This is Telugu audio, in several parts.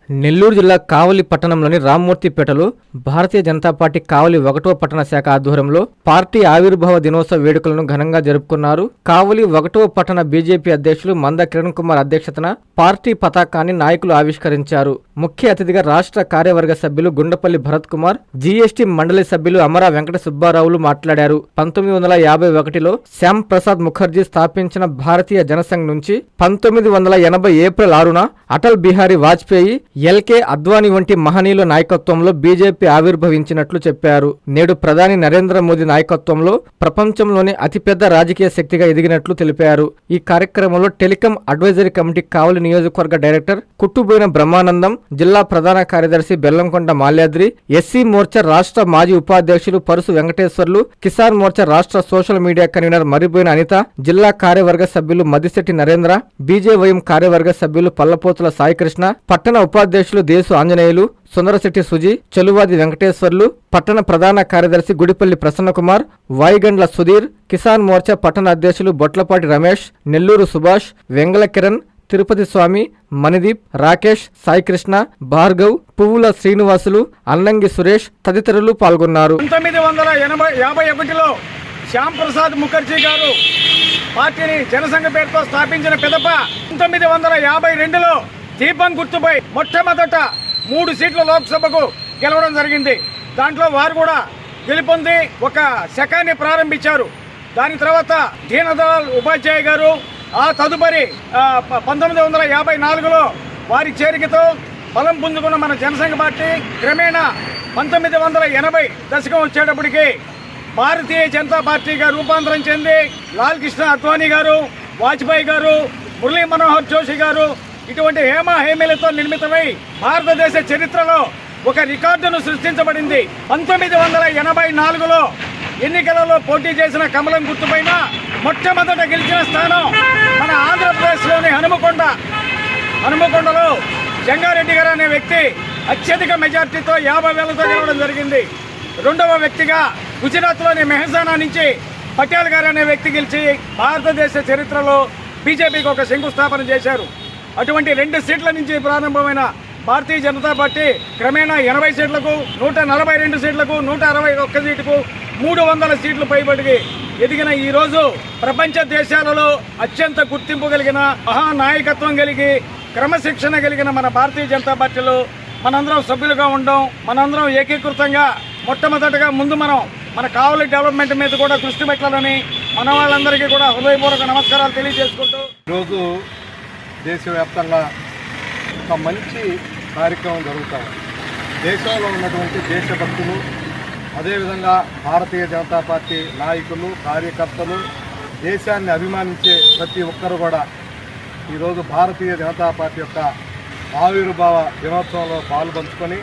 నెల్లూరు జిల్లా కావలి పట్టణంలోని రామ్మూర్తిపేటలో భారతీయ జనతా పార్టీ కావలి 1వ పట్టణ శాఖ ఆధ్వర్యంలో పార్టీ ఆవిర్భావ దినోత్సవ వేడుకలను ఘనంగా జరుపుకున్నారు. కావలి 1వ పట్టణ బీజేపీ అధ్యక్షులు మంద కిరణ్ కుమార్ అధ్యక్షతన పార్టీ పతాకాన్ని నాయకులు ఆవిష్కరించారు. ముఖ్య అతిథిగా రాష్ట్ర కార్యవర్గ సభ్యులు గుండపల్లి భరత్ కుమార్, జీఎస్టీ మండలి సభ్యులు అమరా వెంకట సుబ్బారావులు మాట్లాడారు. 1951లో శ్యామ్ ప్రసాద్ ముఖర్జీ స్థాపించిన భారతీయ జనసంఘ్ నుంచి 1980 ఏప్రిల్ 6న అటల్ బిహారీ వాజ్పేయి, ఎల్కే అద్వానీ వంటి మహనీయుల నాయకత్వంలో బీజేపీ ఆవిర్భవించినట్లు చెప్పారు. నేడు ప్రధాని నరేంద్ర మోదీ నాయకత్వంలో ప్రపంచంలోనే అతిపెద్ద రాజకీయ శక్తిగా ఎదిగినట్లు తెలిపారు. ఈ కార్యక్రమంలో టెలికాం అడ్వైజరీ కమిటీ కావలి నియోజకవర్గ డైరెక్టర్ కుట్టుబోయిన బ్రహ్మానందం, జిల్లా ప్రధాన కార్యదర్శి బెల్లంకొండ మాల్యాద్రి, ఎస్సీ మోర్చా రాష్ట్ర మాజీ ఉపాధ్యక్షులు పరుసు వెంకటేశ్వర్లు, కిసాన్ మోర్చా రాష్ట్ర సోషల్ మీడియా కన్వీనర్ మరిబోయిన అనిత, జిల్లా కార్యవర్గ సభ్యులు మదిశెట్టి నరేంద్ర, బీజేవైఎం కార్యవర్గ సభ్యులు పల్లపోతుల సాయికృష్ణ, పట్టణ ఉపాధ్యక్షులు దేశు ఆంజనేయులు, సుందరశెట్టి సుజీ, చెలువాది వెంకటేశ్వర్లు, పట్టణ ప్రధాన కార్యదర్శి గుడిపల్లి ప్రసన్నకుమార్, వాయిగండ్ల సుధీర్, కిసాన్ మోర్చా పట్టణ అధ్యక్షులు బొట్లపాటి రమేష్, నెల్లూరు సుభాష్, వెంగళ కిరణ్, తిరుపతి స్వామి, మణిదీప్, రాకేష్, సాయికృష్ణ, భార్గవ్, పువ్వుల శ్రీనివాసులు, అన్నంగి సురేష్ తదితరులు పాల్గొన్నారు. 1951లో శ్యామ్ ప్రసాద్ ముఖర్జీ గారు పార్టీని జనసంఘ పేరుతో స్థాపించిన పిదప 1952లో దీపం గుర్తుపై మొట్టమొదట 3 సీట్ల లోక్సభకు గెలవడం జరిగింది. దాంట్లో వారు కూడా గెలుపొంది ఒక శకాన్ని ప్రారంభించారు. దాని తర్వాత దీనదయాళ్ ఉపాధ్యాయ గారు ఆ తదుపరి 1954లో వారి చేరికతో బలం పుంజుకున్న మన జనసంఘ పార్టీ క్రమేణా 1980 దశకం వచ్చేటప్పటికి భారతీయ జనతా పార్టీగా రూపాంతరం చెంది లాల్ కృష్ణ అద్వానీ గారు, వాజ్పేయి గారు, మురళీ మనోహర్ జోషి గారు ఇటువంటి హేమీలతో నిర్మితమై భారతదేశ చరిత్రలో ఒక రికార్డును సృష్టించబడింది. 1984లో ఎన్నికలలో పోటీ చేసిన కమలం గుర్తుపైన మొట్టమొదట గెలిచిన స్థానం మన ఆంధ్రప్రదేశ్లోని హనుమకొండలో జంగారెడ్డి గారు అనే వ్యక్తి అత్యధిక మెజార్టీతో 50,000తో గెలవడం జరిగింది. రెండవ వ్యక్తిగా గుజరాత్లోని మెహసానా నుంచి పటేల్ గారు అనే వ్యక్తి గెలిచి భారతదేశ చరిత్రలో బీజేపీకి ఒక శంకుస్థాపన చేశారు. అటువంటి 2 సీట్ల నుంచి ప్రారంభమైన భారతీయ జనతా పార్టీ క్రమేణా 80 సీట్లకు, 142 సీట్లకు, 161 సీటుకు, 300 సీట్లు పైబడికి ఎదిగిన ఈ రోజు ప్రపంచ దేశాలలో అత్యంత గుర్తింపు కలిగిన మహానాయకత్వం కలిగి క్రమశిక్షణ కలిగిన మన భారతీయ జనతా పార్టీలో మనందరం సభ్యులుగా ఉండడం, మనందరం ఏకీకృతంగా మొట్టమొదటగా ముందు మన కావలి డెవలప్మెంట్ మీద కూడా దృష్టి పెట్టాలని మన వాళ్ళందరికీ కూడా హృదయపూర్వక నమస్కారాలు తెలియజేసుకుంటూ ఈరోజు దేశవ్యాప్తంగా ఒక మంచి కార్యక్రమం జరుగుతాయి. దేశంలో ఉన్నటువంటి దేశభక్తులు, అదేవిధంగా భారతీయ జనతా పార్టీ నాయకులు, కార్యకర్తలు, దేశాన్ని అభిమానించే ప్రతి ఒక్కరు కూడా ఈరోజు భారతీయ జనతా పార్టీ యొక్క ఆవిర్భావ దినోత్సవంలో పాల్పంచుకొని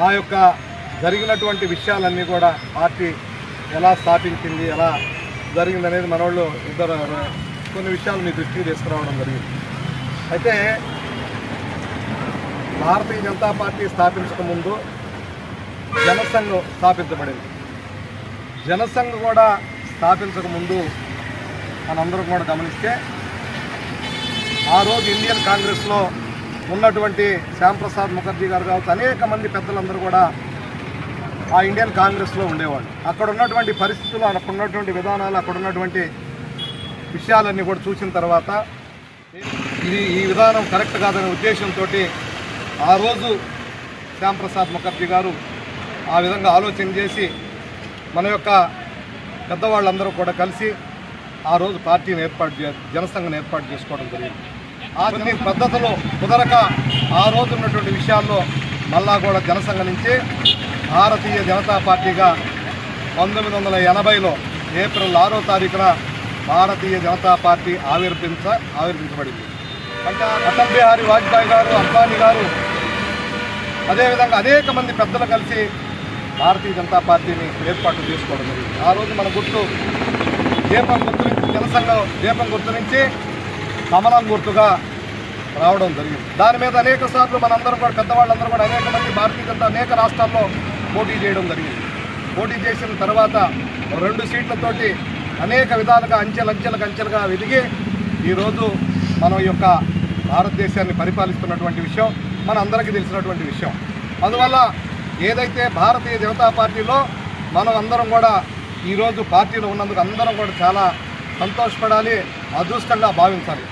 ఆ యొక్క జరిగినటువంటి విషయాలన్నీ కూడా పార్టీ ఎలా స్థాపించింది, ఎలా జరిగిందనేది మనోళ్ళు ఇద్దరు కొన్ని విషయాలు మీ దృష్టికి తీసుకురావడం జరిగింది. అయితే భారతీయ జనతా పార్టీ స్థాపించకముందు జనసంఘ్ స్థాపించబడింది. జనసంఘ్ కూడా స్థాపించకముందు మనందరం కూడా గమనిస్తే ఆ రోజు ఇండియన్ కాంగ్రెస్లో ఉన్నటువంటి శ్యామ్ ప్రసాద్ ముఖర్జీ గారు కావచ్చు, అనేక మంది పెద్దలందరూ కూడా ఆ ఇండియన్ కాంగ్రెస్లో ఉండేవాళ్ళు. అక్కడ ఉన్నటువంటి పరిస్థితులు, అక్కడ ఉన్నటువంటి విధానాలు, అక్కడ ఉన్నటువంటి విషయాలన్నీ కూడా చూసిన తర్వాత ఈ విధానం కరెక్ట్ కాదనే ఉద్దేశంతో ఆ రోజు శ్యామ్ ప్రసాద్ ముఖర్జీ గారు ఆ విధంగా ఆలోచన చేసి మన యొక్క పెద్దవాళ్ళందరూ కూడా కలిసి ఆ రోజు పార్టీని జనసంఘను ఏర్పాటు చేసుకోవడం జరిగింది. ఆ కొన్ని పద్ధతులు కుదరక ఆ రోజు ఉన్నటువంటి విషయాల్లో మళ్ళా కూడా జనసంఘ నుంచి భారతీయ జనతా పార్టీగా 1980లో ఏప్రిల్ 6వ తారీఖున భారతీయ జనతా పార్టీ ఆవిర్భించబడింది. అంటే అటల్ బిహారీ వాజ్పేయి గారు, అద్వానీ గారు, అదేవిధంగా అనేక మంది పెద్దలు కలిసి భారతీయ జనతా పార్టీని ఏర్పాటు చేసుకోవడం జరిగింది. ఆ రోజు మన గుర్తు దీపం గుర్తు నుంచి, జనసంఘం దీపం గుర్తు నుంచి కమలం గుర్తుగా రావడం జరిగింది. దాని మీద అనేక సార్లు మనందరం కూడా పెద్దవాళ్ళందరూ కూడా అనేక మంది భారతీయ జనతా అనేక రాష్ట్రాల్లో పోటీ చేయడం జరిగింది. పోటీ చేసిన తర్వాత 2 సీట్లతోటి అనేక విధాలుగా అంచెలుగా ఎదిగి ఈరోజు మనం ఈ యొక్క భారతదేశాన్ని పరిపాలిస్తున్నటువంటి విషయం మన అందరికీ తెలిసినటువంటి విషయం. అందువల్ల ఏదైతే భారతీయ జనతా పార్టీలో మనం అందరం కూడా ఈరోజు పార్టీలో ఉన్నందుకు అందరం కూడా చాలా సంతోషపడాలి, అదృష్టంగా భావించాలి.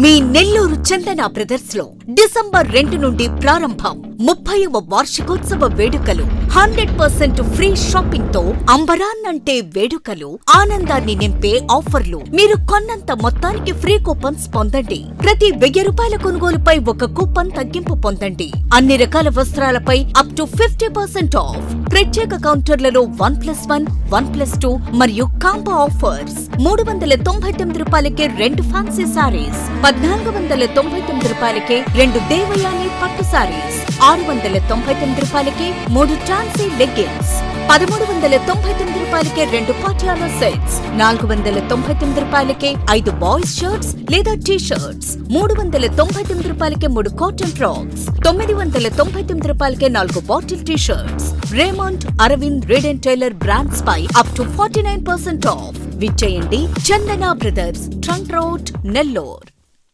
మీ నెల్లూరు చందన బ్రదర్స్ లో డిసెంబర్ 2 నుండి ప్రారంభం 30వ వార్షికోత్సవ వేడుకలు. 100% ఫ్రీ షాపింగ్ తో అంబరాన్నంటే వేడుకలు, ఆనందాన్ని నింపే ఆఫర్లు. మీరు కొన్నంత మొత్తానికి ఫ్రీ కూపన్స్ పొందండి. ప్రతి 1000 రూపాయల కొనుగోలుపై ఒక కూపన్ తగ్గింపు పొందండి. అన్ని రకాల వస్త్రాలపై అప్ టు 50% ఆఫ్. ప్రత్యేక కౌంటర్లలో 1+1, 1+2 మరియు కాంబో ఆఫర్స్. 399 రూపాయలకే 2 ఫ్యాన్సీ సారీస్, 1499 రూపాయలకే 2 దేవయాని పట్టు సారీస్, 699 రూపాయలకే 3 టాన్సీ లెగ్గిన్స్, 1399 రూపాయలకే 2 పాటియాలా సెట్స్, 499 రూపాయలకే 5 బాయ్స్ షర్ట్స్ లేదా టీ షర్ట్స్, 399 రూపాయలకే 3 కాటన్ ఫ్రాక్స్, 999 రూపాయలకే 4 bottle T shirts. Raymond, Arvind, Reid and Taylor brands పై అప్ టు 49% ఆఫ్. విచ్చేయండి Chandana brothers, trunk road, Nellore.